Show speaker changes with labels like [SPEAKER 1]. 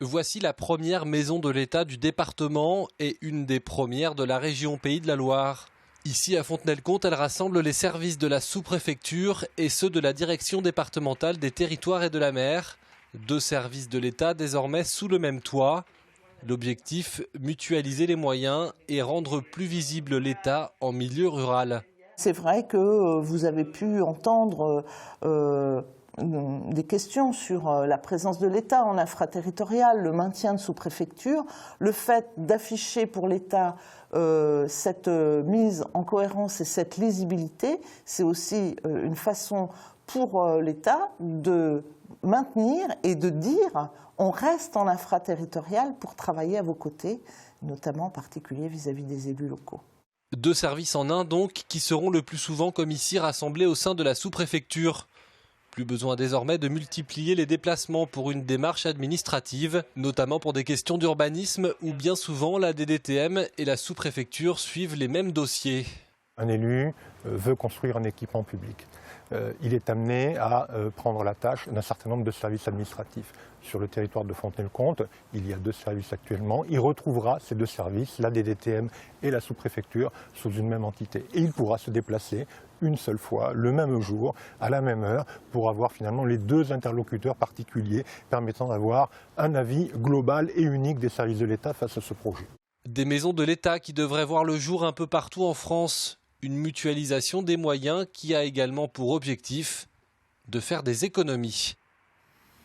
[SPEAKER 1] Voici la première maison de l'État du département et une des premières de la région Pays de la Loire. Ici à Fontenay-le-Comte, elle rassemble les services de la sous-préfecture et ceux de la direction départementale des territoires et de la mer. Deux services de l'État désormais sous le même toit. L'objectif, mutualiser les moyens et rendre plus visible l'État en milieu rural.
[SPEAKER 2] C'est vrai que vous avez pu entendre des questions sur la présence de l'État en infraterritorial, le maintien de sous-préfecture, le fait d'afficher pour l'État cette mise en cohérence et cette lisibilité, c'est aussi une façon pour l'État de maintenir et de dire on reste en infraterritorial pour travailler à vos côtés, notamment en particulier vis-à-vis des élus locaux.
[SPEAKER 1] Deux services en un donc, qui seront le plus souvent comme ici rassemblés au sein de la sous-préfecture. Plus besoin désormais de multiplier les déplacements pour une démarche administrative, notamment pour des questions d'urbanisme où bien souvent la DDTM et la sous-préfecture suivent les mêmes dossiers.
[SPEAKER 3] Un élu veut construire un équipement public. Il est amené à prendre la tâche d'un certain nombre de services administratifs. Sur le territoire de Fontenay-le-Comte, il y a deux services actuellement. Il retrouvera ces deux services, la DDTM et la sous-préfecture, sous une même entité. Et il pourra se déplacer une seule fois, le même jour, à la même heure, pour avoir finalement les deux interlocuteurs particuliers, permettant d'avoir un avis global et unique des services de l'État face à ce projet.
[SPEAKER 1] Des maisons de l'État qui devraient voir le jour un peu partout en France. Une mutualisation des moyens qui a également pour objectif de faire des économies.